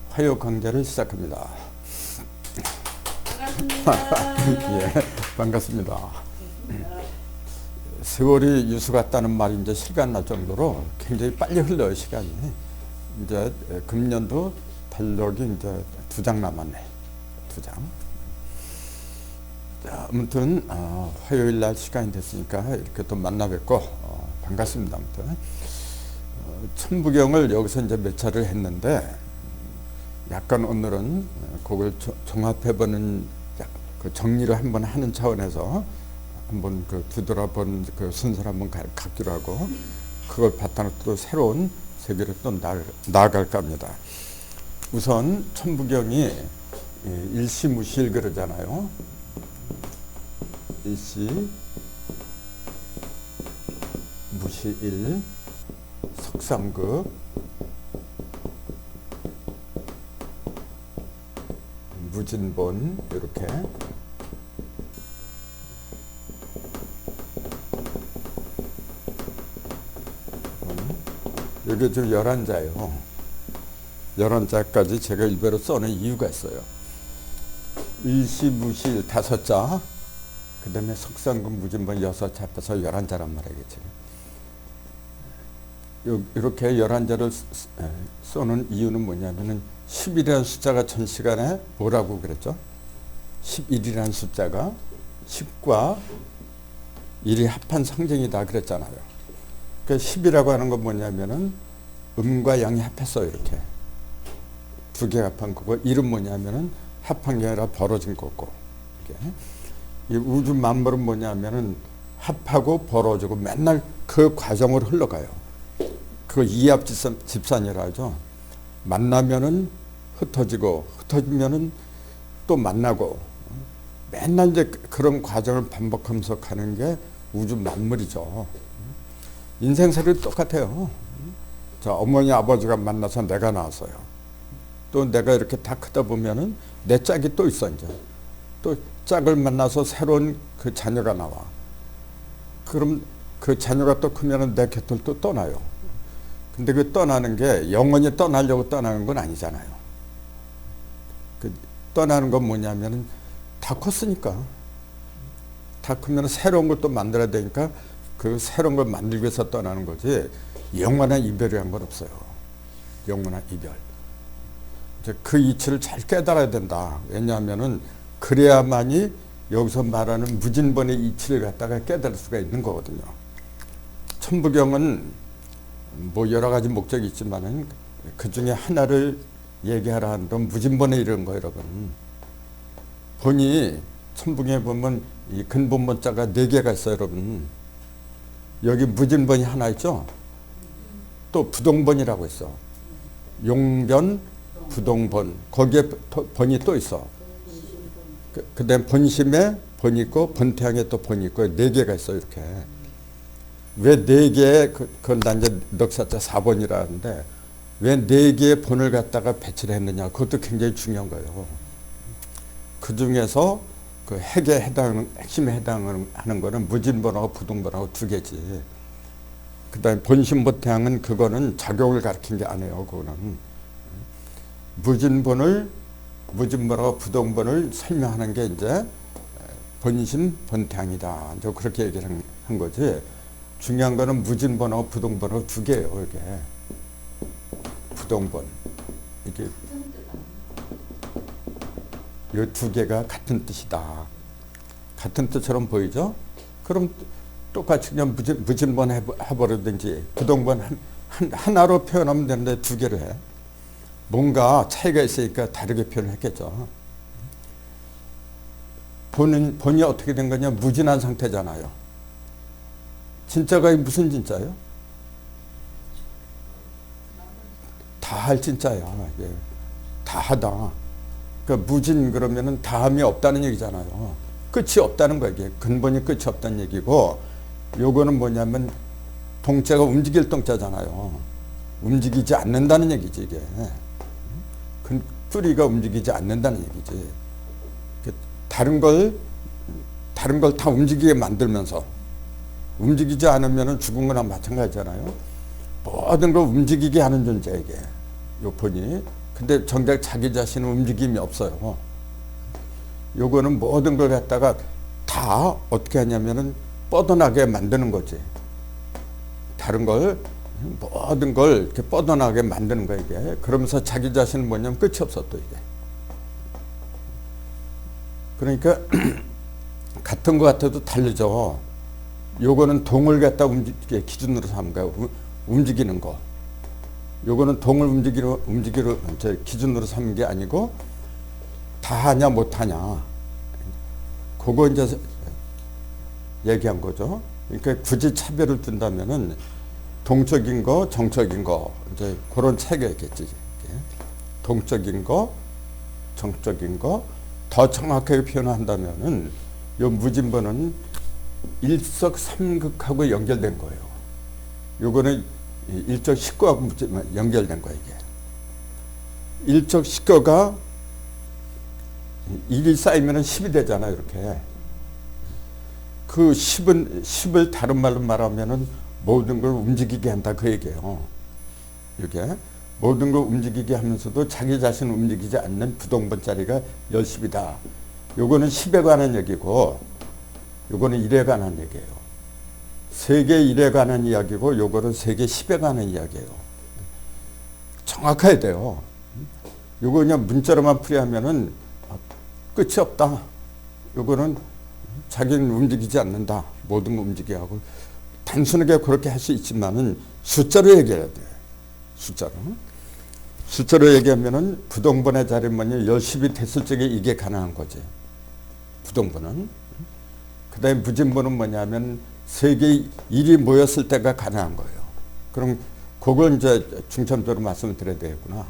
화요 강좌를 시작합니다. 반갑습니다. 예, 반갑습니다. 세월이 유수 같다는 말이 이제 실감 날 정도로 굉장히 빨리 흘러요, 시간이. 이제 금년도 달력이 이제 2장 남았네. 2장. 자, 아무튼 화요일 날 시간이 됐으니까 이렇게 또 만나 뵙고 반갑습니다. 아무튼 천부경을 여기서 이제 몇 차를 했는데 약간 오늘은 그걸 종합해보는 그 정리를 한번 하는 차원에서 한번 그 뒤돌아본 그 순서를 한번 갖기로 하고 그걸 바탕으로 또 새로운 세계를 또 나아갈까 합니다. 우선 천부경이 일시무실 그러잖아요. 일시 무시일 석삼급 무진본 이렇게 여기 지금 11자예요. 11자까지 제가 일부러 써는 이유가 있어요. 일시무실 5자, 그 다음에 석상급 무진본 6자 합해서 11자란 말이겠지. 이렇게 11자를 써는 이유는 뭐냐면은 10이라는 숫자가 전 시간에 뭐라고 그랬죠? 11이라는 숫자가 10과 1이 합한 상징이다 그랬잖아요. 그 10이라고 하는 건 뭐냐면은 음과 양이 합했어요. 이렇게 두 개 합한 거고 1은 뭐냐면은 합한 게 아니라 벌어진 거고 이 우주 만물은 뭐냐면은 합하고 벌어지고 맨날 그 과정으로 흘러가요. 그 이합 집산이라 하죠. 만나면은 흩어지고 흩어지면은 또 만나고 맨날 이제 그런 과정을 반복하면서 가는 게 우주 만물이죠. 인생살이 똑같아요. 자, 어머니 아버지가 만나서 내가 나왔어요. 또 내가 이렇게 다 크다 보면은 내 짝이 또 있어 이제. 또 짝을 만나서 새로운 그 자녀가 나와. 그럼 그 자녀가 또 크면은 내 곁을 또 떠나요. 근데 그 떠나는 게 영원히 떠나려고 떠나는 건 아니잖아요. 그 떠나는 건 뭐냐면은 다 컸으니까. 다 크면 새로운 걸 또 만들어야 되니까 그 새로운 걸 만들기 위해서 떠나는 거지 영원한 이별이란 건 없어요. 영원한 이별. 이제 그 이치를 잘 깨달아야 된다. 왜냐하면은 그래야만이 여기서 말하는 무진본의 이치를 갖다가 깨달을 수가 있는 거거든요. 천부경은 뭐 여러 가지 목적이 있지만은 그 중에 하나를 얘기하라 하는 건 무진본에 이르는 거예요, 여러분. 본이 천부경에 보면 이 근본본자가 4개가 있어요, 여러분. 여기 무진본이 하나 있죠? 또 부동본이라고 있어. 용변, 부동본. 거기에 본이 또 있어. 그 다음 본심에 본이 있고, 본태양에 또 본이 있고, 4개가 있어, 이렇게. 왜 4개의, 그건 난 이제 넉사자 4번이라 하는데, 왜 4개의 본을 갖다가 배치를 했느냐. 그것도 굉장히 중요한 거예요. 그 중에서 그 핵심에 해당하는 거는 무진본하고 부동본하고 2개지. 그 다음에 본심본태양은 그거는 작용을 가리킨 게 아니에요. 그거는. 무진본하고 부동본을 설명하는 게 이제 본심본태양이다. 이제 그렇게 얘기를 한 거지. 중요한 거는 무진본하고 부동본하고 2개예요. 이게. 부동본. 이게. 이 2개가 같은 뜻이다. 같은 뜻처럼 보이죠? 그럼 똑같이 그냥 무진본 해버리든지 부동본 하나로 표현하면 되는데 2개를 해. 뭔가 차이가 있으니까 다르게 표현을 했겠죠. 본이 어떻게 된 거냐? 무진한 상태잖아요. 진짜가 무슨 진짜예요? 다할 진짜야. 예. 다하다. 그러니까 무진 그러면은 다함이 없다는 얘기잖아요. 끝이 없다는 거야. 이게 근본이 끝이 없다는 얘기고, 요거는 뭐냐면 동자가 움직일 동자잖아요. 움직이지 않는다는 얘기지 이게. 뿌리가 움직이지 않는다는 얘기지. 다른 걸 다 움직이게 만들면서 움직이지 않으면 죽은 거나 마찬가지잖아요. 모든 걸 움직이게 하는 존재 이게. 요 본이. 근데 정작 자기 자신은 움직임이 없어요. 요거는 모든 걸 갖다가 다 어떻게 하냐면은 뻗어나게 만드는 거지. 다른 걸, 모든 걸 이렇게 뻗어나게 만드는 거야, 이게. 그러면서 자기 자신은 뭐냐면 끝이 없어, 또 이게. 그러니까, 같은 것 같아도 다르죠. 요거는 동을 갖다 기준으로 삼은 거야. 움직이는 거. 요거는 동을 움직이로 기준으로 삼은 게 아니고, 다 하냐, 못 하냐. 그거 이제 얘기한 거죠. 그러니까 굳이 차별을 둔다면은 동적인 거, 정적인 거, 이제 그런 차이겠지. 동적인 거, 정적인 거, 더 정확하게 표현한다면은 요 무진번은 일석삼극하고 연결된 거예요. 요거는 일적십거하고 연결된 거예요, 이게. 일적십거가 1이 쌓이면은 10이 되잖아요, 이렇게. 그 10을 다른 말로 말하면은 모든 걸 움직이게 한다, 그 얘기예요. 이게 모든 걸 움직이게 하면서도 자기 자신을 움직이지 않는 부동본짜리가 10이다. 요거는 10에 관한 얘기고, 요거는 1에 관한 얘기예요. 세계 1에 관한 이야기고, 요거는 세계 10에 관한 이야기예요. 정확해야 돼요. 요거 그냥 문자로만 풀이하면은 끝이 없다. 요거는 자기는 움직이지 않는다. 모든 걸 움직이게 하고. 단순하게 그렇게 할 수 있지만은 숫자로 얘기해야 돼. 숫자로. 숫자로 얘기하면은 부동본의 자리는 뭐냐, 10이 됐을 적에 이게 가능한 거지. 부동본은. 그 다음에 무진본은 뭐냐면 세계 1이 모였을 때가 가능한 거예요. 그럼 그걸 이제 중점적으로 말씀을 드려야 되겠구나.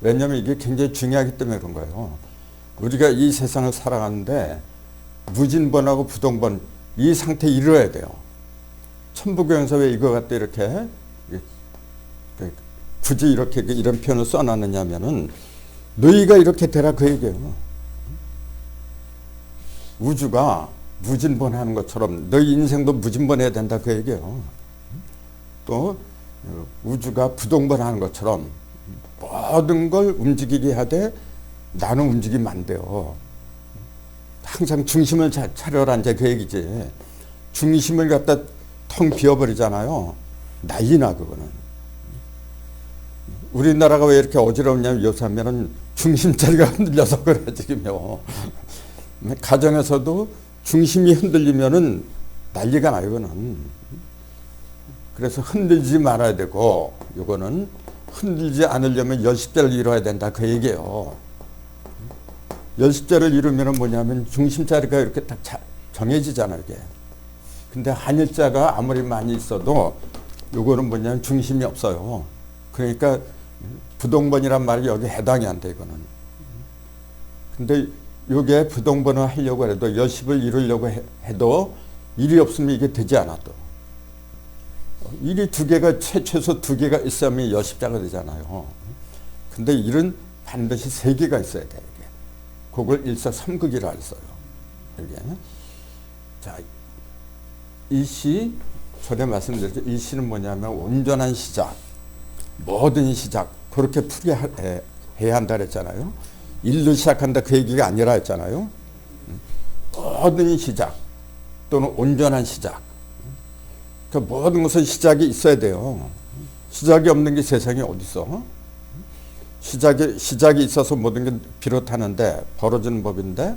왜냐하면 이게 굉장히 중요하기 때문에 그런 거예요. 우리가 이 세상을 살아가는데 무진번하고 부동번 이 상태 이루어야 돼요. 천부경에서 왜 이거 갖다 이렇게 굳이 이렇게 이런 표현을 써놨느냐면은 너희가 이렇게 되라, 그 얘기예요. 우주가 무진번하는 것처럼 너희 인생도 무진번해야 된다, 그 얘기예요. 또 우주가 부동번하는 것처럼 모든 걸 움직이게 하되 나는 움직이면 안 돼요. 항상 중심을 차려라, 이제 그 얘기지. 중심을 갖다 텅 비워버리잖아요. 난리나, 그거는. 우리나라가 왜 이렇게 어지럽냐면 요새 하면은 중심자리가 흔들려서 그래, 지금요. 가정에서도 중심이 흔들리면은 난리가 나요, 이거는. 그래서 흔들지 말아야 되고, 요거는 흔들지 않으려면 열십자를 이뤄야 된다, 그 얘기예요. 열십자를 이루면은 뭐냐면 중심자리가 이렇게 딱 정해지잖아요, 이게. 근데 한일자가 아무리 많이 있어도 요거는 뭐냐면 중심이 없어요. 그러니까 부동번이란 말이 여기 해당이 안 돼, 이거는. 근데 요게 부동번을 하려고 해도 열십을 이루려고 해도 일이 없으면 이게 되지 않아, 또. 일이 두 개가, 최소 두 개가 있으면 열십자가 되잖아요. 근데 일은 반드시 세 개가 있어야 돼, 이게. 그걸 일사삼극이라 했어요. 이게. 자, 일시, 전에 말씀드렸죠. 일시는 뭐냐면 온전한 시작, 모든 시작, 그렇게 풀이해야 한다 그랬잖아요. 일로 시작한다, 그 얘기가 아니라 했잖아요. 모든 시작 또는 온전한 시작. 그러니까 모든 것은 시작이 있어야 돼요. 시작이 없는 게 세상에 어디 있어? 시작이 있어서 모든 게 비롯하는데, 벌어지는 법인데,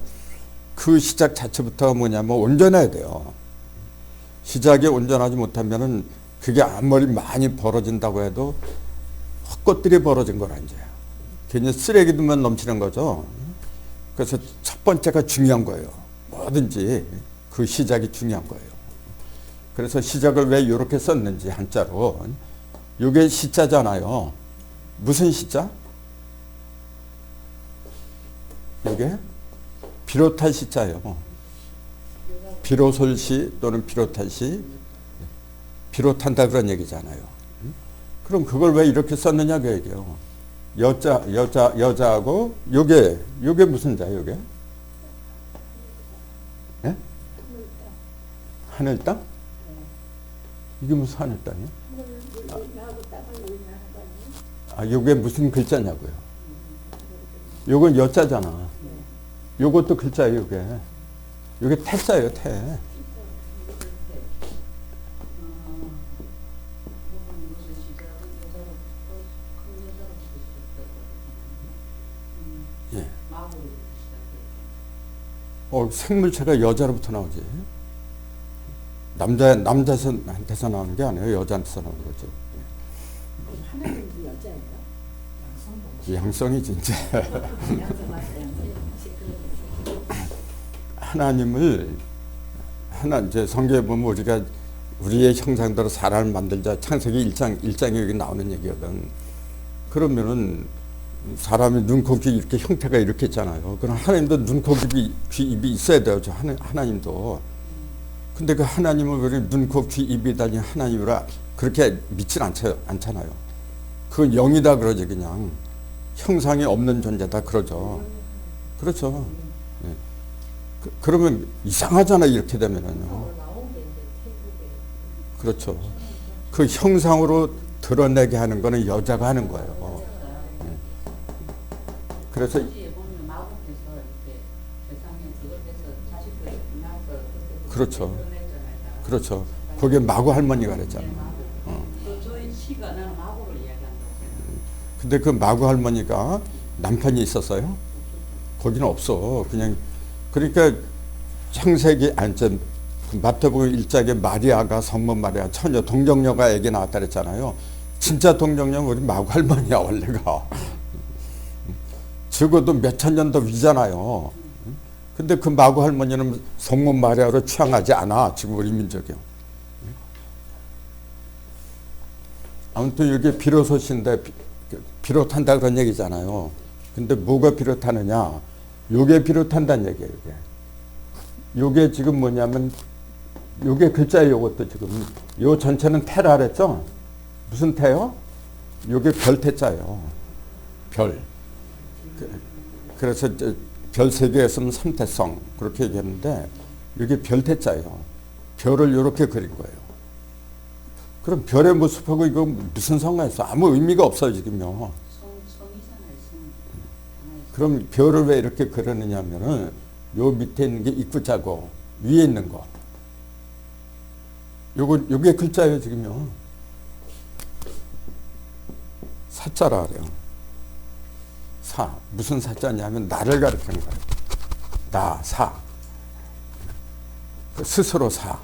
그 시작 자체부터가 뭐냐면 온전해야 돼요. 시작이 온전하지 못하면은 그게 아무리 많이 벌어진다고 해도 헛것들이 벌어진 거라, 이제. 괜히 쓰레기들만 넘치는 거죠. 그래서 첫 번째가 중요한 거예요. 뭐든지 그 시작이 중요한 거예요. 그래서 시작을 왜 이렇게 썼는지, 한자로. 이게 시자잖아요. 무슨 시자? 이게 비롯할 시자예요. 비로솔시 또는 비롯할 시, 비롯한다, 그런 얘기잖아요. 그럼 그걸 왜 이렇게 썼느냐, 그 얘기예요. 여자하고 요게 무슨 자, 요게? 예? 하늘 땅? 이게 무슨 하늘 땅이야? 요게 무슨 글자냐고요. 요건 여자잖아. 요것도 글자예요, 요게. 요게 태자예요, 태. 예. 생물체가 여자로부터 나오지. 남자한테서 나오는 게 아니에요. 여자한테서 나오는 거죠. 하나님도 여자예요? 양성이 진짜. 하나님을 이제 성경에 보면 우리가 우리의 형상대로 사람을 만들자 창세기 1장에 여기 나오는 얘기거든. 그러면은 사람의 눈, 코, 귀 이렇게 형태가 이렇게 있잖아요. 그럼 하나님도 눈, 코, 귀, 입이 있어야 돼요. 하나님도. 근데 그 하나님을 우리 눈, 코, 귀, 입이 달린 하나님이라 그렇게 믿진 않잖아요. 그건 영이다 그러지 그냥. 형상이 없는 존재다 그러죠. 그렇죠. 네. 그러면 이상하잖아 이렇게 되면은요. 그렇죠. 그 형상으로 드러내게 하는 거는 여자가 하는 거예요. 네. 그래서 그렇죠. 그렇죠. 거기에 마구 할머니가 그랬잖아요. 근데 그 마구 할머니가 남편이 있었어요? 거기는 없어. 그냥 그러니까 창세기 마태복음 1장에 마리아가 성모 마리아 처녀 동정녀가 애기 나왔다 그랬잖아요. 진짜 동정녀는 우리 마구 할머니야 원래가. 적어도 몇천 년 더 위잖아요. 근데 그 마구 할머니는 성모 마리아로 취향하지 않아. 지금 우리 민족이요. 아무튼 이게 비로소신데 비롯한다 그런 얘기잖아요. 근데 뭐가 비롯하느냐? 요게 비롯한다는 얘기예요. 요게 지금 뭐냐면 요게 글자예요. 요것도 지금 요 전체는 태라 그랬죠? 무슨 태요? 요게 별태자예요. 별. 그래서 별 세 개였으면 삼태성 그렇게 얘기했는데 이게 별태자예요. 별을 이렇게 그린 거예요. 그럼 별의 모습하고 이거 무슨 상관이 있어? 아무 의미가 없어요 지금요. 그럼 별을 왜 이렇게 그리느냐 하면은 요 밑에 있는 게 입구자고 위에 있는 거. 요게 글자예요 지금요. 사자라 그래요. 사. 무슨 사자냐면 나를 가리키는 거예요. 나, 사. 스스로 사.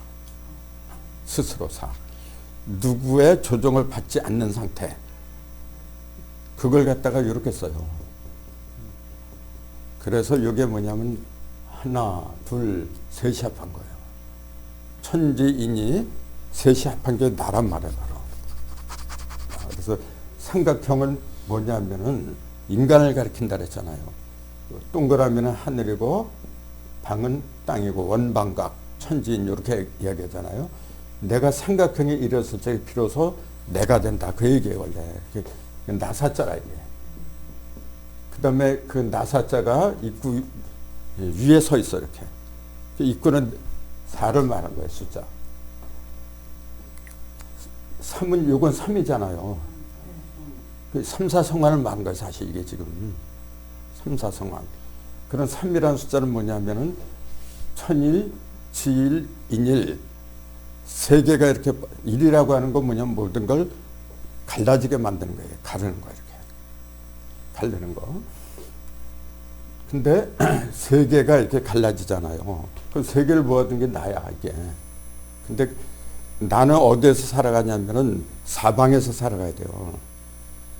스스로 사. 누구의 조종을 받지 않는 상태. 그걸 갖다가 이렇게 써요. 그래서 이게 뭐냐면 하나, 둘, 셋이 합한 거예요. 천지인이 셋이 합한 게 나란 말이에요. 바로. 그래서 삼각형은 뭐냐면은 인간을 가리킨다 그랬잖아요. 동그라미는 하늘이고 방은 땅이고 원방각 천지인 이렇게 이야기하잖아요. 내가 삼각형이 이뤘을 때 비로소 내가 된다. 그 얘기예요 원래. 나사자가 이게. 그 다음에 그 나사자가 입구 위에 서 있어 이렇게. 입구는 4를 말한 거예요. 숫자. 3은 요건 3이잖아요. 그 삼사성환을 말한 거예요. 사실 이게 지금. 삼사성환. 그런 3이라는 숫자는 뭐냐면은 천일, 지일, 인일 세 개가 이렇게 일이라고 하는 건 뭐냐면 모든 걸 갈라지게 만드는 거예요. 가르는 거 이렇게. 갈르는 거. 근데 세 개가 이렇게 갈라지잖아요. 그 세 개를 모아둔 게 나야 이게. 근데 나는 어디에서 살아가냐면은 사방에서 살아가야 돼요.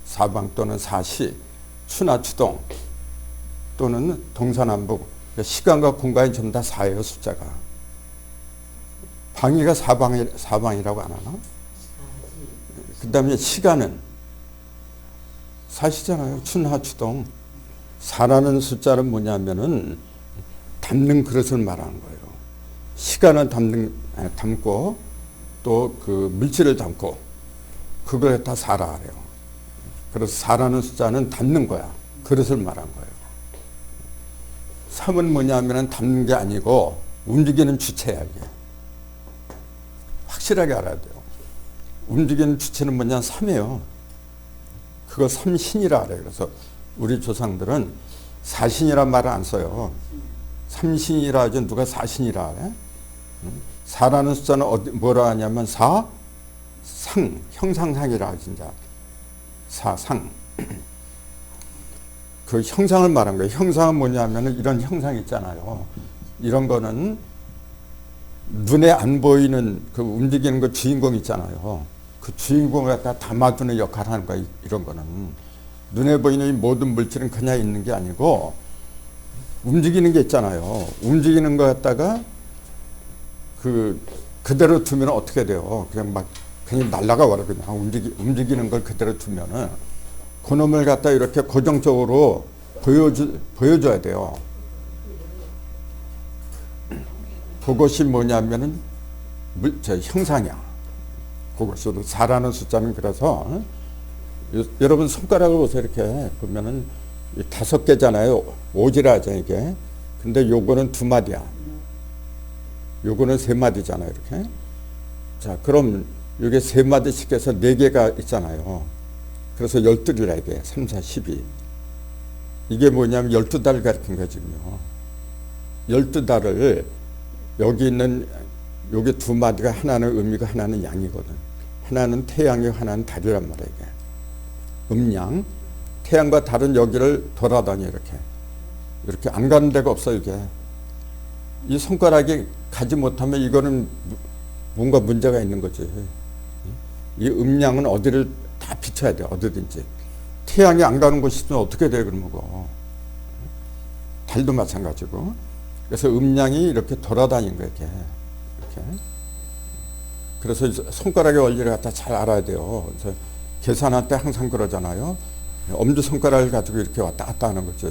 사방 또는 사시, 추나 추동 또는 동서남북. 시간과 공간이 전부 다 사예요 숫자가. 방위가 사방이라고 안 하나? 그 다음에 시간은 사시잖아요. 춘하 추동. 사라는 숫자는 뭐냐면은 담는 그릇을 말하는 거예요. 시간은 담고 또 그 물질을 담고 그걸 다 사라 그래요. 그래서 사라는 숫자는 담는 거야. 그릇을 말한 거예요. 3은 뭐냐면은 담는 게 아니고 움직이는 주체야 이게. 확실하게 알아야 돼요. 움직이는 주체는 뭐냐 3이에요. 그거 삼신이라 그래요. 그래서 우리 조상들은 사신이란 말을 안 써요. 삼신이라 하죠. 누가 사신이라 해? 사라는 숫자는 뭐라 하냐면 상, 형상상이라 진짜. 사상. 그 형상을 말한 거예요. 형상은 뭐냐면은 이런 형상 있잖아요. 이런 거는 눈에 안 보이는 그 움직이는 그 주인공 있잖아요. 그 주인공을 갖다 담아두는 역할을 하는 거야. 이런 거는 눈에 보이는 이 모든 물질은 그냥 있는 게 아니고 움직이는 게 있잖아요. 움직이는 거 갖다가 그대로 두면 어떻게 돼요? 그냥 날아가 버려. 그냥 움직이는 걸 그대로 두면은 그놈을 갖다 이렇게 고정적으로 보여줘야 돼요. 그것이 뭐냐면은 형상이야. 그것이 사라는 숫자는 그래서 여러분 손가락을 보세요. 이렇게 보면은 5개잖아요. 오지라 하죠 이게. 근데 요거는 2마디야. 요거는 3마디잖아요. 이렇게. 자, 그럼 이게 3마디씩 해서 4개가 있잖아요. 그래서 12개, 3, 4, 12. 이게 뭐냐면 12달 가르친 거야 지금요. 12달을 여기 있는 요게 2마디가 하나는 음이고 하나는 양이거든. 하나는 태양이고 하나는 달이란 말이야 이게. 음양. 태양과 달은 여기를 돌아다녀 이렇게 안 가는 데가 없어 이게. 이 손가락이 가지 못하면 이거는 뭔가 문제가 있는 거지. 이 음양은 어디를 다 비춰야 돼 어디든지. 태양이 안 가는 곳이 있으면 어떻게 돼 그러면 그거. 달도 마찬가지고. 그래서 음양이 이렇게 돌아다니는 거야 이렇게. 그래서 손가락의 원리를 갖다 잘 알아야 돼요. 그래서 계산할 때 항상 그러잖아요. 엄지손가락을 가지고 이렇게 왔다 갔다 하는 거지.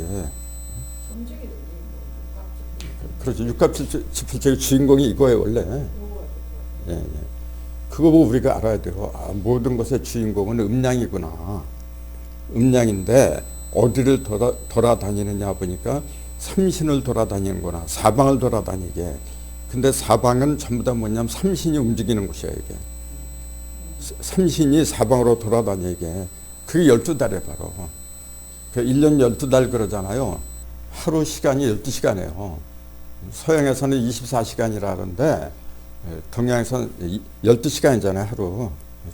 그렇죠. 육갑칠필책의 주인공이 이거예요 원래. 예. 그거 보고 우리가 알아야 돼요. 모든 것의 주인공은 음양이구나. 음양인데 어디를 돌아다니느냐 보니까 삼신을 돌아다니는구나. 사방을 돌아다니게. 근데 사방은 전부 다 뭐냐면 삼신이 움직이는 곳이야 이게. 삼신이 사방으로 돌아다니게. 그게 12달에 바로. 1년 12달 그러잖아요. 하루 시간이 12시간이에요. 서양에서는 24시간이라 하는데 동양에서는 12시간이잖아요 하루.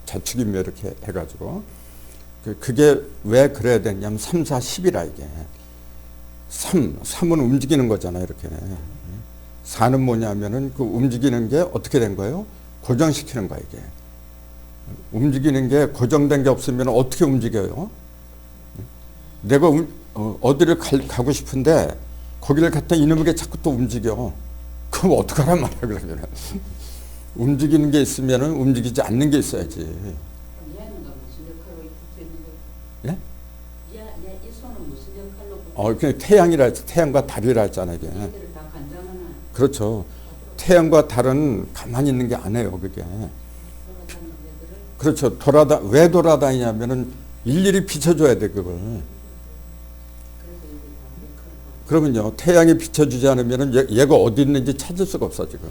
자축인묘 이렇게 해가지고. 그게 왜 그래야 되냐면 3, 4, 10이라 이게. 3은 움직이는 거잖아요 이렇게. 4는 뭐냐면은 그 움직이는 게 어떻게 된 거예요? 고정시키는 거야 이게. 움직이는 게 고정된 게 없으면 어떻게 움직여요? 내가 어디를 가고 싶은데 거기를 갔다 이놈의 게 자꾸 또 움직여. 그럼 어떡하란 말이야 그러면. 움직이는 게 있으면 움직이지 않는 게 있어야지. 예? 이 손은 무슨 역할로? 그냥 태양이라 했죠. 태양과 달이라 했잖아요. 이게. 그렇죠. 태양과 달은 가만히 있는 게 아니에요. 그게. 그렇죠. 왜 돌아다니냐면은 일일이 비춰줘야 돼 그걸. 그러면요 태양이 비춰주지 않으면은 얘가 어디 있는지 찾을 수가 없어 지금.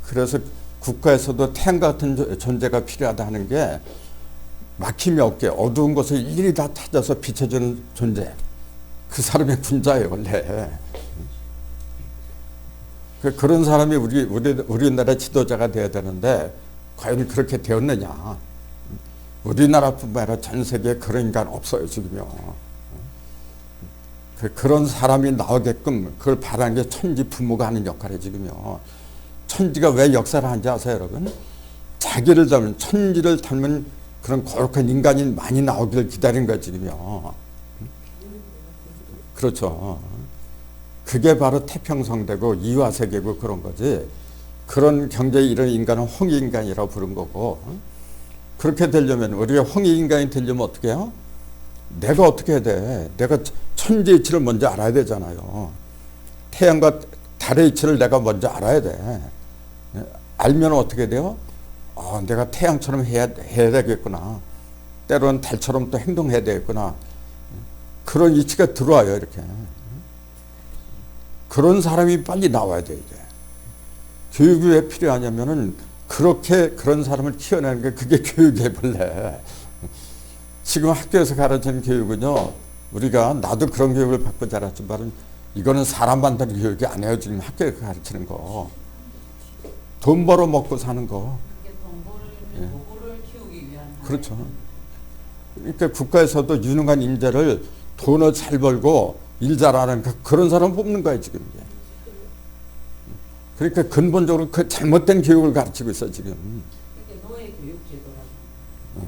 그래서 국가에서도 태양 같은 존재가 필요하다 하는 게 막힘이 없게 어두운 것을 일일이 다 찾아서 비춰주는 존재. 그 사람이 군자예요 원래. 그런 사람이 우리나라 지도자가 돼야 되는데 과연 그렇게 되었느냐. 우리나라뿐만 아니라 전 세계에 그런 인간 없어요 지금요. 그런 사람이 나오게끔 그걸 바라는 게 천지 부모가 하는 역할이에요 지금요. 천지가 왜 역사를 하는지 아세요 여러분? 자기를 닮은 천지를 닮은 그런 거룩한 인간이 많이 나오기를 기다린 거예요 지금요. 그렇죠. 그게 바로 태평성대고 이화세계고 그런 거지. 그런 경제에 이런 인간은 홍익인간이라고 부른 거고. 그렇게 되려면 우리가 홍익인간이 되려면 어떻게 해요? 내가 어떻게 해야 돼? 내가 천지의 이치를 먼저 알아야 되잖아요. 태양과 달의 이치를 내가 먼저 알아야 돼. 알면 어떻게 돼요? 내가 태양처럼 해야 되겠구나. 때로는 달처럼 또 행동해야 되겠구나. 그런 이치가 들어와요 이렇게. 그런 사람이 빨리 나와야 돼 이제. 교육이 왜 필요하냐면은 그렇게 그런 사람을 키워내는 게 그게 교육이에요 본래. 지금 학교에서 가르치는 교육은요, 우리가 나도 그런 교육을 받고 자랐지만 이거는 사람 만드는 교육이 아니에요. 지금 학교에서 가르치는 거. 돈 벌어 먹고 사는 거. 이게 예. 도구를 키우기 위한. 그렇죠. 그러니까 국가에서도 유능한 인재를 돈을 잘 벌고 일 잘하는 그런 사람 뽑는 거예요, 지금. 그러니까 근본적으로 그 잘못된 교육을 가르치고 있어, 지금. 이게 노예 교육 제도라고.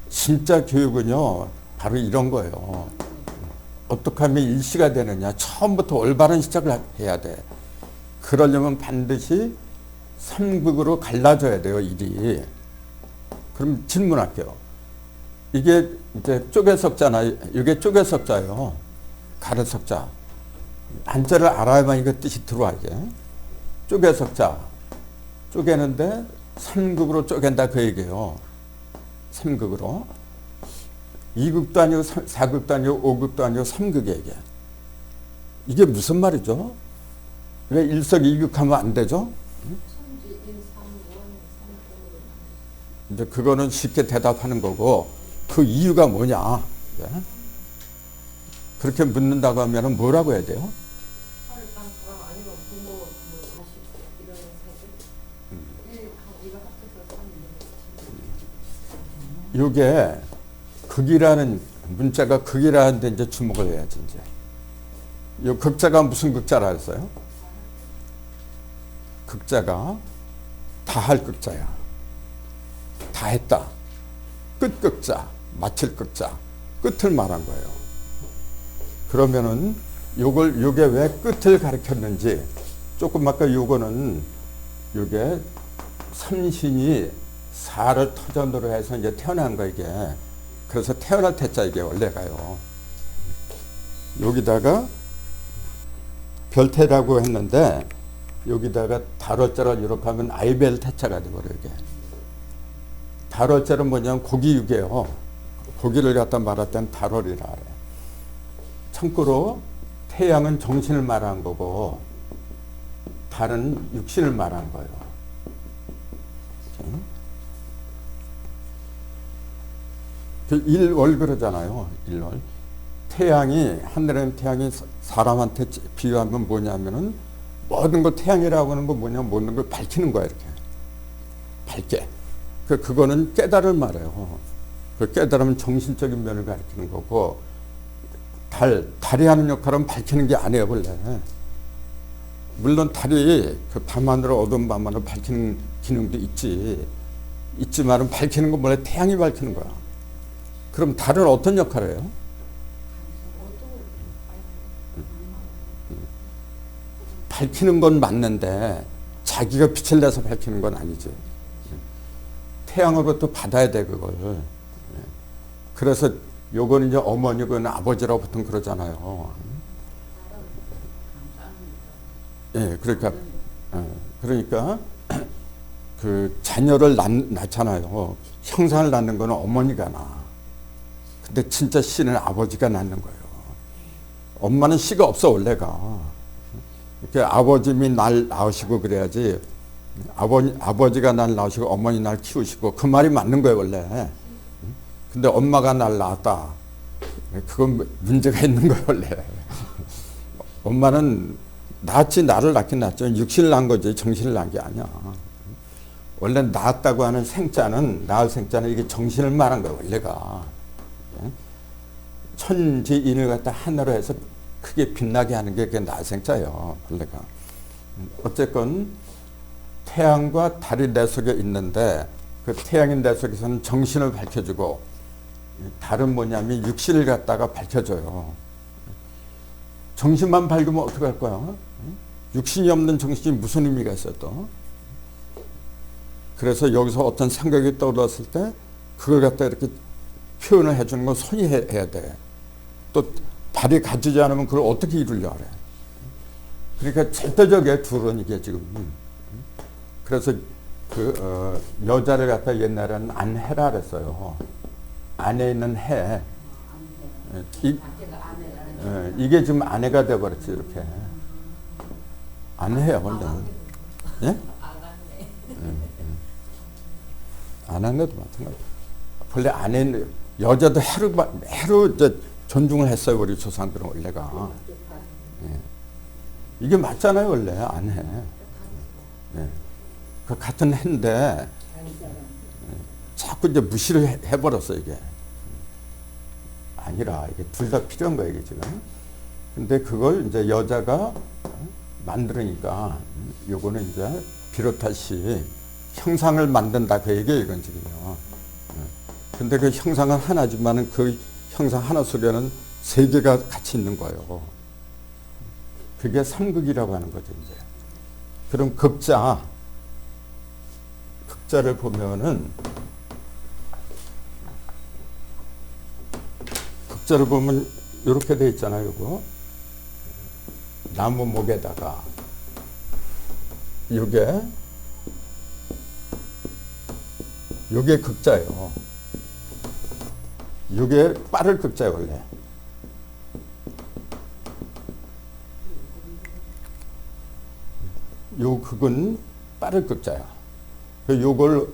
진짜 교육은요, 바로 이런 거예요. 어떻게 하면 일시가 되느냐. 처음부터 올바른 시작을 해야 돼. 그러려면 반드시 3극으로 갈라져야 돼요, 일이. 그럼 질문할게요. 이게 이제 쪼개석자나, 이게 쪼개석자예요. 가르석자. 한자를 알아야만 이거 뜻이 들어와, 이게. 쪼개석자. 쪼개는데 3극으로 쪼갠다, 그 얘기예요. 3극으로. 2극도 아니고 4극도 아니고 5극도 아니고 3극이에요, 이게. 이게 무슨 말이죠? 왜 일석이극하면 안 되죠? 이제 그거는 쉽게 대답하는 거고, 그 이유가 뭐냐? 예? 그렇게 묻는다고 하면 뭐라고 해야 돼요? 이게 극이라는 문자가 극이라는 데 이제 주목을 해야지, 이제. 이 극자가 무슨 극자라 했어요? 극자가 다할 극자야. 다 했다. 끝 극자, 마칠 극자, 끝을 말한 거예요. 그러면은 요게 왜 끝을 가르쳤는지 조금 아까 요거는 요게 삼신이 사를 터전으로 해서 이제 태어난 거, 이게. 그래서 태어날 태자, 이게 원래가요. 여기다가 별태라고 했는데 여기다가 달월자를 이렇게 하면 아이벨 태자가 되버려요, 이게. 달월자는 뭐냐면 고기육이에요. 고기를 갖다 말할 때는 달월이라 그래. 참고로 태양은 정신을 말한 거고 달은 육신을 말한 거예요. 그 일월 그러잖아요. 일월. 태양이, 하늘에는 태양이 사람한테 비유하면 뭐냐면은 모든 걸 태양이라고 하는 거 뭐냐면 모든 걸 밝히는 거야, 이렇게. 밝게. 그거는 깨달을 말해요. 그 깨달으면 정신적인 면을 가리키는 거고, 달이 하는 역할은 밝히는 게 아니에요, 원래. 물론 달이 그 밤하늘을, 어두운 밤하늘을 밝히는 기능도 있지만은 밝히는 건 원래 태양이 밝히는 거야. 그럼 달은 어떤 역할을 해요? 밝히는 건 맞는데 자기가 빛을 내서 밝히는 건 아니지. 태양으로부터 받아야 돼, 그걸. 그래서 요거는 이제 어머니건 아버지라고 보통 그러잖아요. 예, 그러니까 그 자녀를 낳잖아요. 형상을 낳는 거는 어머니가 낳아. 근데 진짜 씨는 아버지가 낳는 거예요. 엄마는 씨가 없어, 원래가. 이렇게 아버님이 날 낳으시고 그래야지. 아버지가 날 낳으시고 어머니 날 키우시고, 그 말이 맞는 거예요, 원래. 근데 엄마가 날 낳았다. 그건 문제가 있는 거예요, 원래. 엄마는 낳았지, 나를 낳긴 낳죠. 육신을 낳은 거지, 정신을 낳은 게 아니야. 원래 낳았다고 하는 생자는, 낳을 생자는 이게 정신을 말한 거예요, 원래가. 천지인을 갖다 하나로 해서 크게 빛나게 하는 게 그게 낳을 생자예요, 원래가. 어쨌건 태양과 달이 내 속에 있는데 그 태양이 내 속에서는 정신을 밝혀주고, 달은 뭐냐면 육신을 갖다가 밝혀줘요. 정신만 밝으면 어떡할 거야? 육신이 없는 정신이 무슨 의미가 있어, 또? 그래서 여기서 어떤 생각이 떠올랐을 때 그걸 갖다 이렇게 표현을 해주는 건 손이 해야 돼. 또 달이 갖추지 않으면 그걸 어떻게 이루려 그래. 그러니까 절대적이에요, 둘은 이게 지금. 그래서 여자를 갖다 옛날에는 안해라 그랬어요. 안에 있는 해. 이게 지금 아내가 돼버렸지, 이렇게. 안해야, 원래는. 예? 안해도 마찬가지. 본래 안에 있는 여자도 해로 이제 존중을 했어요. 우리 조상들은 원래가. 예. 이게 맞잖아요. 원래 안 해. 예. 그 같은 해인데 자꾸 이제 무시를 해버렸어 이게. 아니라 이게 둘 다 필요한 거예요 이게 지금. 근데 그걸 이제 여자가 만들으니까 요거는 이제 비롯하시 형상을 만든다 그 얘기예요 이건 지금요. 근데 그 형상은 하나지만은 그 형상 하나 속에는 세 개가 같이 있는 거예요. 그게 삼극이라고 하는 거죠 이제. 그럼 극자를 보면은 극자를 보면 이렇게 돼 있잖아요. 이거 나무 목에다가 요게 극자예요. 요게 빠를 극자예요 원래. 요 극은 빠를 극자야. 요걸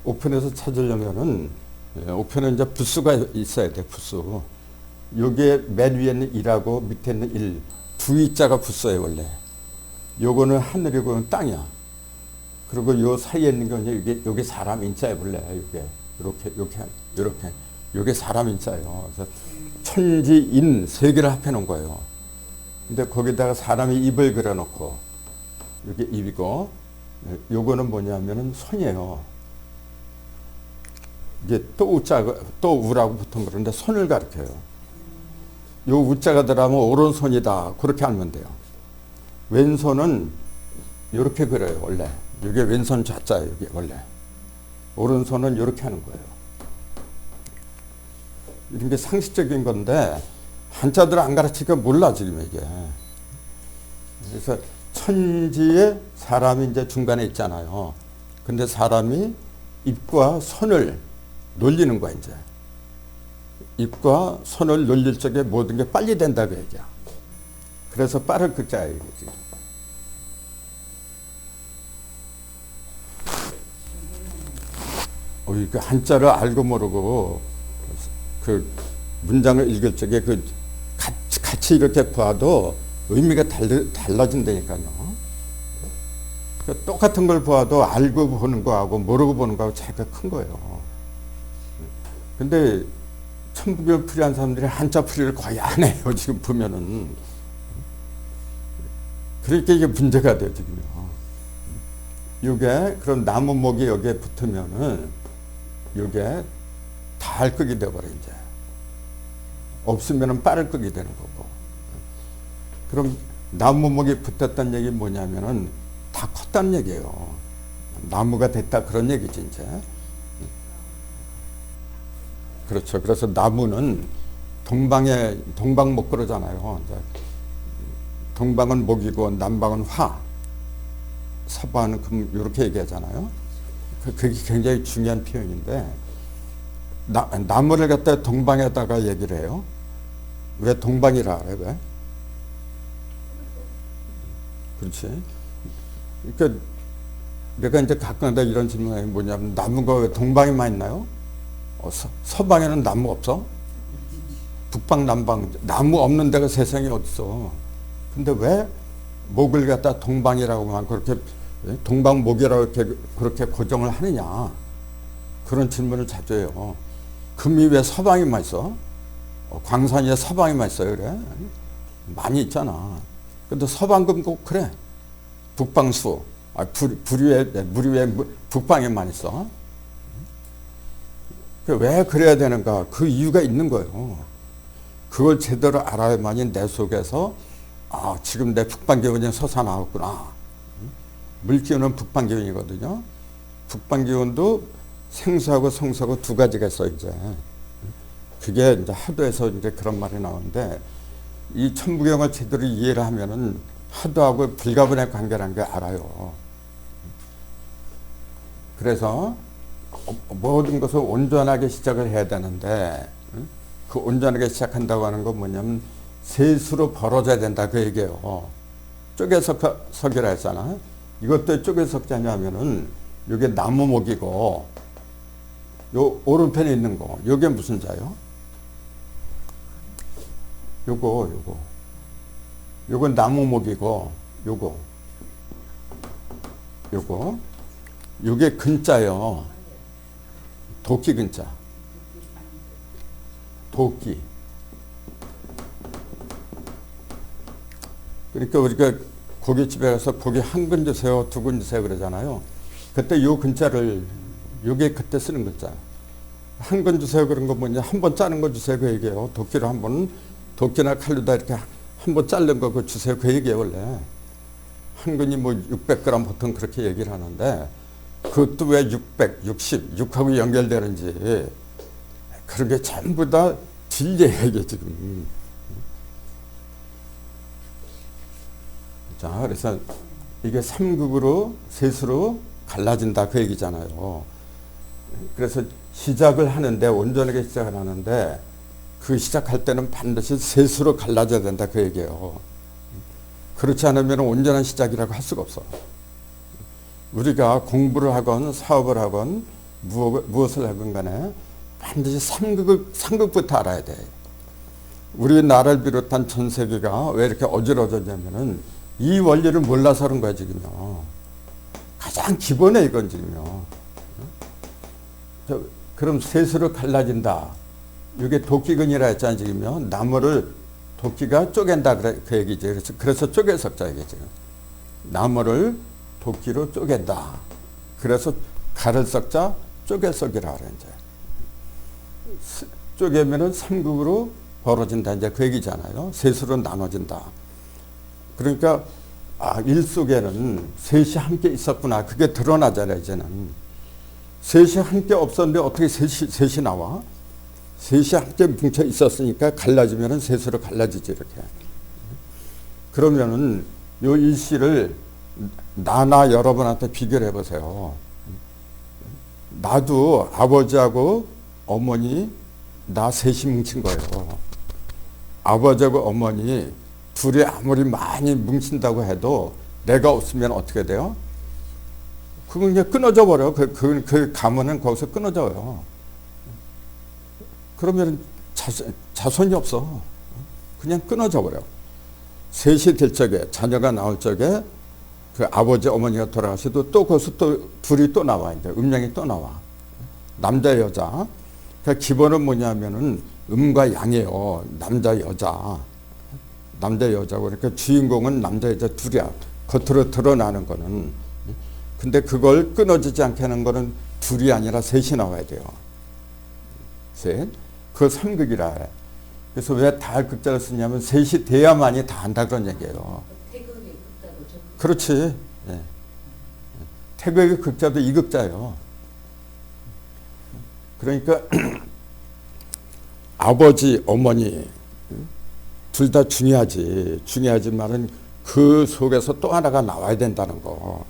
오편에서 찾으려면은 오편에 이제 부수가 있어야 돼. 부수. 요게 맨 위에는 일하고 밑에는 일. 두 이자가 부수예요 원래. 요거는 하늘이고 땅이야. 그리고 요 사이에 있는 게 요게 사람 인자예요 원래. 요게 요게 사람 인자예요. 그래서 천지인 세 개를 합해 놓은 거예요. 근데 거기다가 사람이 입을 그려놓고 이게 입이고 요거는 뭐냐면은 손이에요. 이게 또 우라고 붙은 그런데 손을 가리켜요. 요 우자가 들어가면 오른손이다 그렇게 알면 돼요. 왼손은 이렇게 그려요 원래. 이게 왼손 좌자예요 이게 원래. 오른손은 이렇게 하는 거예요. 이런 게 상식적인 건데 한자들 안 가르치니까 몰라 지금 이게. 그래서 천지에 사람이 이제 중간에 있잖아요. 근데 사람이 입과 손을 놀리는 거야 이제. 입과 손을 놀릴 적에 모든 게 빨리 된다고 얘기야. 그래서 빠를 극자예요 이거지. 그 한자를 알고 모르고 그 문장을 읽을 적에 그 같이 이렇게 봐도 의미가 달라진다니까요. 똑같은 걸 봐도 알고 보는 거하고 모르고 보는 거하고 차이가 큰 거예요. 근데 천부경 풀이한 사람들이 한자 풀이를 거의 안 해요. 지금 보면은. 그러니까 이게 문제가 돼요, 지금요. 요게, 그럼 나무 목이 여기에 붙으면은, 요게 달극이 돼버려, 이제. 없으면은 빠를극이 되는 거고. 그럼 나무 목이 붙었다는 얘기 뭐냐면은, 다 컸다는 얘기예요. 나무가 됐다, 그런 얘기지, 이제. 그렇죠. 그래서 나무는 동방목 그러잖아요. 이제 동방은 목이고 남방은 화, 서방은 금 이렇게 얘기하잖아요. 그게 굉장히 중요한 표현인데 나무를 갖다 동방에다가 얘기를 해요. 왜 동방이라 그래? 왜? 그렇지. 그러니까 내가 이제 가끔가다 이런 질문이 뭐냐면 나무가 왜 동방에만 있나요? 서방에는 나무 없어? 북방, 남방, 나무 없는 데가 세상에 어딨어? 근데 왜 목을 갖다 동방이라고만 그렇게, 동방목이라고 이렇게 그렇게 고정을 하느냐? 그런 질문을 자주 해요. 금이 왜 서방에만 있어? 광산이 왜 서방에만 있어요? 그래? 많이 있잖아. 근데 서방금 꼭 그래. 북방수. 물이 왜 북방에만 있어? 왜 그래야 되는가? 그 이유가 있는 거예요. 그걸 제대로 알아야만이 내 속에서 지금 내 북방기운이 솟아나왔구나. 물기운은 북방기운이거든요. 북방기운도 생수하고 성수하고 두 가지가 있어 이제. 그게 이제 하도에서 이제 그런 말이 나오는데 이 천부경을 제대로 이해를 하면은 하도하고 불가분의 관계라는 걸 알아요. 그래서 모든 것을 온전하게 시작을 해야 되는데 그 온전하게 시작한다고 하는 건 뭐냐면 세수로 벌어져야 된다 그 얘기예요. 쪼개서 석이라 했잖아. 이것도 쪼개 석자냐면은 이게 나무목이고 요 오른편에 있는 거, 요게 무슨 자요? 요건 나무목이고, 요게 근자요. 도끼 근자. 도끼. 그러니까 우리가 고깃집에 가서 고기 한 근 주세요, 두 근 주세요 그러잖아요. 그때 요 근자를, 요게 그때 쓰는 글자. 한 근 주세요 그런 거 뭐냐, 한 번 자른 거 주세요 그 얘기예요. 도끼로 한 번, 도끼나 칼로다 이렇게 한 번 자른 거 그거 주세요 그 얘기예요 원래. 한 근이 뭐 600g 보통 그렇게 얘기를 하는데 그것도 왜 600, 60, 6하고 연결되는지 그런 게 전부 다 진리예요 이게 지금. 자, 그래서 이게 3극으로 셋으로 갈라진다 그 얘기잖아요. 그래서 시작을 하는데 온전하게 시작을 하는데 그 시작할 때는 반드시 셋으로 갈라져야 된다 그 얘기예요. 그렇지 않으면 온전한 시작이라고 할 수가 없어. 우리가 공부를 하건 사업을 하건 무엇을 하건 간에 반드시 삼극부터 알아야 돼. 우리나라를 비롯한 전 세계가 왜 이렇게 어지러졌냐면은 이 원리를 몰라서 그런 거야 지금요. 가장 기본에 이건 지금요. 그럼 셋으로 갈라진다. 이게 도끼근이라 했잖아요 지금요. 나무를 도끼가 쪼갠다 그 얘기지. 그래서 쪼개석자 얘기죠. 나무를 도끼로 쪼갠다. 그래서 가를 썩자 쪼개석이라 그래 이제. 쪼개면은 삼극으로 벌어진다 이제 그 얘기잖아요. 셋으로 나눠진다. 그러니까 일 속에는 셋이 함께 있었구나. 그게 드러나잖아요 이제는. 셋이 함께 없었는데 어떻게 셋이 나와? 셋이 함께 뭉쳐 있었으니까 갈라지면은 셋으로 갈라지지 이렇게. 그러면은 요 일시를 나나 여러분한테 비교를 해보세요. 나도 아버지하고 어머니 나 셋이 뭉친 거예요. 아버지하고 어머니 둘이 아무리 많이 뭉친다고 해도 내가 없으면 어떻게 돼요? 그건 그냥 끊어져 버려. 그 가문은 거기서 끊어져요. 그러면 자손이 없어. 그냥 끊어져 버려. 셋이 될 적에, 자녀가 나올 적에 그 아버지 어머니가 돌아가셔도 또 거기서 또 둘이 또 나와. 이제 음양이 또 나와. 남자 여자. 그러니까 기본은 뭐냐면은 음과 양이에요. 남자 여자. 남자 여자고. 그러니까 주인공은 남자 여자 둘이야. 겉으로 드러나는 거는. 근데 그걸 끊어지지 않게 하는 거는 둘이 아니라 셋이 나와야 돼요. 셋. 그 삼극이라 해. 그래서 왜 다 극자를 쓰냐면 셋이 돼야만이 다 한다 그런 얘기예요. 태극의 극자도 좀. 그렇지. 예. 태극의 극자도 이극자예요. 그러니까 아버지, 어머니 둘 다 중요하지. 중요하지만은 그 속에서 또 하나가 나와야 된다는 거.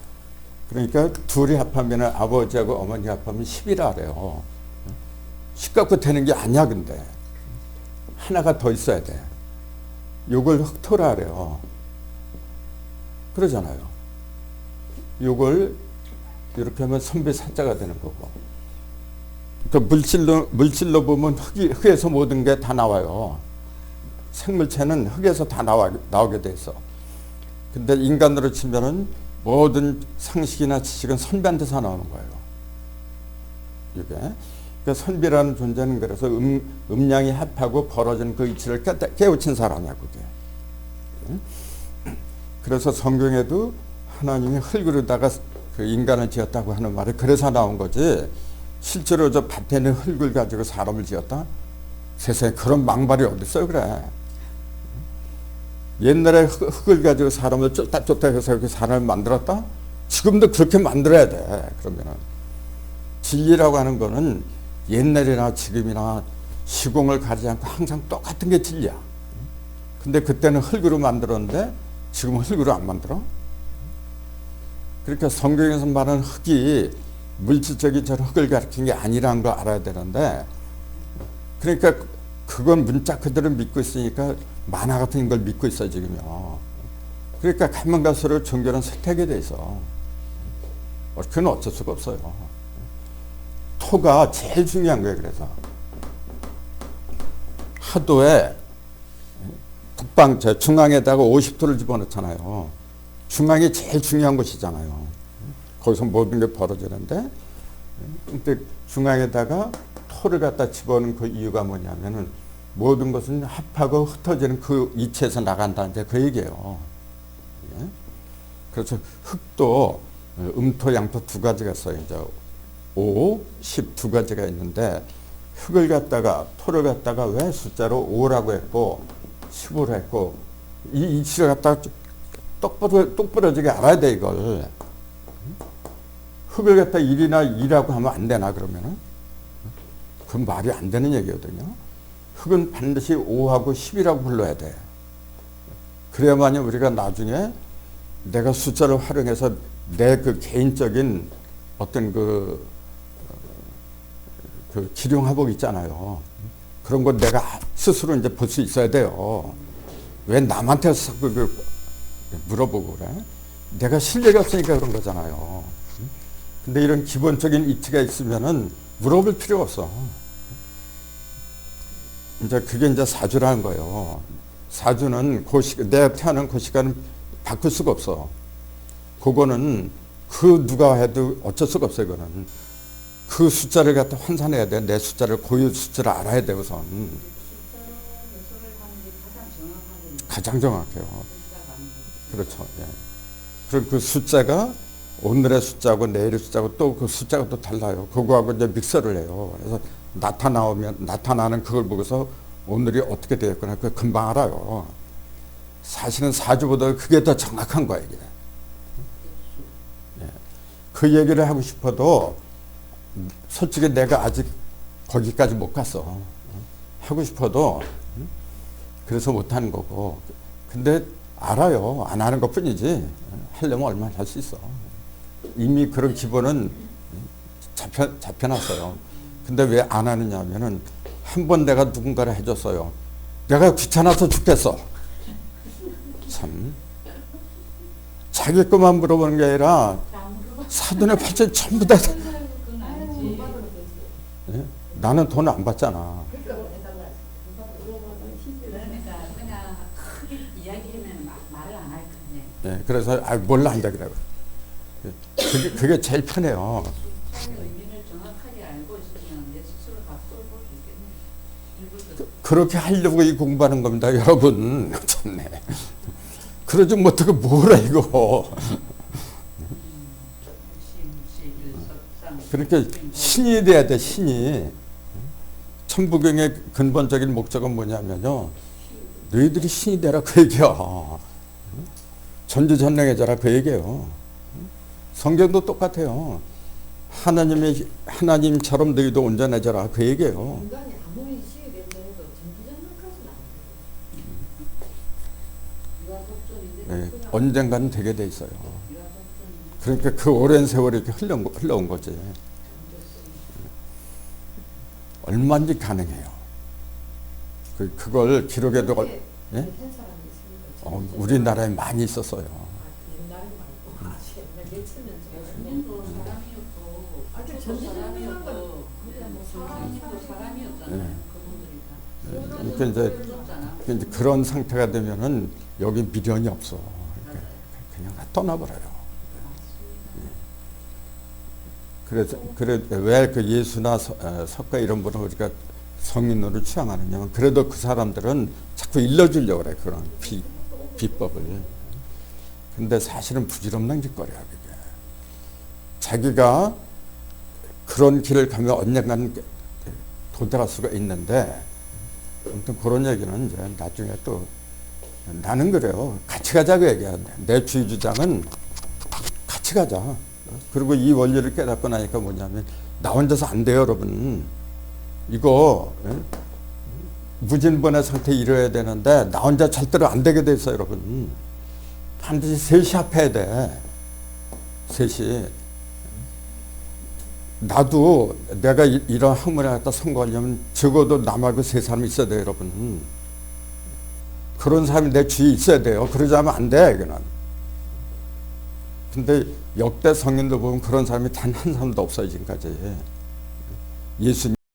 그러니까 둘이 합하면 아버지하고 어머니 합하면 10이라 그래요. 10 갖고 되는 게 아니야 근데. 하나가 더 있어야 돼. 요걸 흑토라 그래요. 그러잖아요. 요걸 이렇게 하면 선배 사자가 되는 거고. 그러니까 물질로 보면 흙에서 모든 게 다 나와요. 생물체는 흙에서 다 나오게 돼 있어. 근데 인간으로 치면은 모든 상식이나 지식은 선비한테서 나오는 거예요. 이게. 그러니까 선비라는 존재는 그래서 음양이 합하고 벌어진 그 이치를 깨우친 사람이야, 그게. 그래서 성경에도 하나님이 흙으로다가 그 인간을 지었다고 하는 말이 그래서 나온 거지. 실제로 저 밭에 있는 흙을 가지고 사람을 지었다? 세상에 그런 망발이 어딨어요, 그래. 옛날에 흙을 가지고 사람을 쫓다 해서 이렇게 사람을 만들었다? 지금도 그렇게 만들어야 돼, 그러면은. 진리라고 하는 거는 옛날이나 지금이나 시공을 가리지 않고 항상 똑같은 게 진리야. 근데 그때는 흙으로 만들었는데 지금은 흙으로 안 만들어? 그러니까 성경에서 말하는 흙이 물질적인 저런 흙을 가리킨 게 아니라는 걸 알아야 되는데, 그러니까 그건 문자 그대로 믿고 있으니까 만화 같은 걸 믿고 있어 지금요. 그러니까 가면 갈수록 종교는 쇠퇴하게 돼 있어. 그건 어쩔 수가 없어요. 토가 제일 중요한 거예요. 그래서 하도에 북방 저 중앙에다가 50도를 집어넣잖아요. 중앙이 제일 중요한 곳이잖아요. 거기서 모든 게 벌어지는데, 근데 중앙에다가 토를 갖다 집어넣은 그 이유가 뭐냐면은 모든 것은 합하고 흩어지는 그 이치에서 나간다, 이제 그 얘기예요. 예? 그래서 흙도 음토, 양토 두 가지가 있어요. 이제 5, 10 두 가지가 있는데, 흙을 갖다가 토를 갖다가 왜 숫자로 5라고 했고 15로 했고, 이 이치를 갖다가 똑부러지게 알아야 돼, 이걸. 흙을 갖다 1이나 2라고 하면 안 되나, 그러면은? 그건 말이 안 되는 얘기거든요. 흙은 반드시 5하고 10이라고 불러야 돼. 그래야만이 우리가 나중에 내가 숫자를 활용해서 내 그 개인적인 어떤 그 기룡화복 있잖아요. 그런 거 내가 스스로 이제 볼 수 있어야 돼요. 왜 남한테 물어보고 그래? 내가 실력이 없으니까 그런 거잖아요. 근데 이런 기본적인 이치가 있으면은 물어볼 필요가 없어. 이제 그게 이제 사주라는 거예요. 사주는 내가 태어난 그 시간은 바꿀 수가 없어. 그거는 그 누가 해도 어쩔 수가 없어요. 그거는 그 숫자를 갖다 환산해야 돼. 내 숫자를 고유 숫자를 알아야 돼 우선. 가장 정확해요. 그렇죠. 예. 그럼 그 숫자가 오늘의 숫자고 내일의 숫자고 또 그 숫자가 또 달라요. 그거하고 이제 믹서를 해요. 그래서 나타나는 그걸 보고서 오늘이 어떻게 되었구나 그 금방 알아요. 사실은 사주보다 그게 더 정확한 거예요. 이게. 예. 그 얘기를 하고 싶어도 솔직히 내가 아직 거기까지 못 갔어. 하고 싶어도 그래서 못하는 거고. 근데 알아요. 안 하는 것 뿐이지. 하려면 얼마나 할 수 있어. 이미 그런 기본은 잡혀놨어요. 근데 왜 안 하느냐 하면은 한 번 내가 누군가를 해줬어요. 내가 귀찮아서 죽겠어. 참. 자기 것만 물어보는 게 아니라 사돈의 팔전 전부 다. 예? 나는 돈 안 받잖아. 그러니까 그냥 크게 이야기하면 말을 안 할 건데. 예, 그래서 몰라 한다 그래요. 그게 제일 편해요. 숫자의 의미를 정확하게 알고 있으면 내 스스로 다 써볼 수 있겠네. 그렇게 하려고 이 공부하는 겁니다, 여러분. 참네. 그러지 못하고 뭐라 이거. 그러니까 신이 돼야 돼, 신이. 천부경의 근본적인 목적은 뭐냐면요. 너희들이 신이 되라 그 얘기야. 전지전능해져라 그 얘기예요. 성경도 똑같아요. 하나님처럼 너희도 온전해져라 그 얘기예요. 인간이 아무리 신이 된다 해도 전지전능까지는 안 돼요. 네, 언젠가는 되게 돼 있어요. 그러니까 그 오랜 세월이 이렇게 흘러온 거지. 얼마든지 가능해요. 그걸 기록에도 예? 우리나라에 많이 있었어요. 옛날에 말고 옛날 몇천 년 전에. 예수님도 사람이었고, 아주 사람이었고, 사람이고 사람이었잖아요. 그분들이 다. 그러니까 이제 그런 상태가 되면은 여기 미련이 없어. 그냥 다 떠나버려요. 그래서 왜 그 예수나 석가 이런 분을 우리가 성인으로 취향하느냐면 그래도 그 사람들은 자꾸 일러주려고 그래 그런 비법을. 근데 사실은 부질없는 짓거리야 그게. 자기가 그런 길을 가면 언젠가는 도달할 수가 있는데 아무튼 그런 얘기는 이제 나중에 또 나는 그래요. 같이 가자고 얘기하는데 내 주의 주장은 같이 가자. 그리고 이 원리를 깨닫고 나니까 뭐냐면 나 혼자서 안 돼요 여러분. 이거 무진번의 상태에 이뤄야 되는데 나 혼자 절대로 안 되게 돼 있어요 여러분. 반드시 셋이 합해야 돼. 셋이. 나도 내가 이런 학문에 갖다 성공하려면 적어도 나 말고 세 사람이 있어야 돼요 여러분. 그런 사람이 내 주위에 있어야 돼요. 그러지 않으면 안 돼 이거는. 근데 역대 성인들 보면 그런 사람이 단 한 사람도 없어요 지금까지. 예수님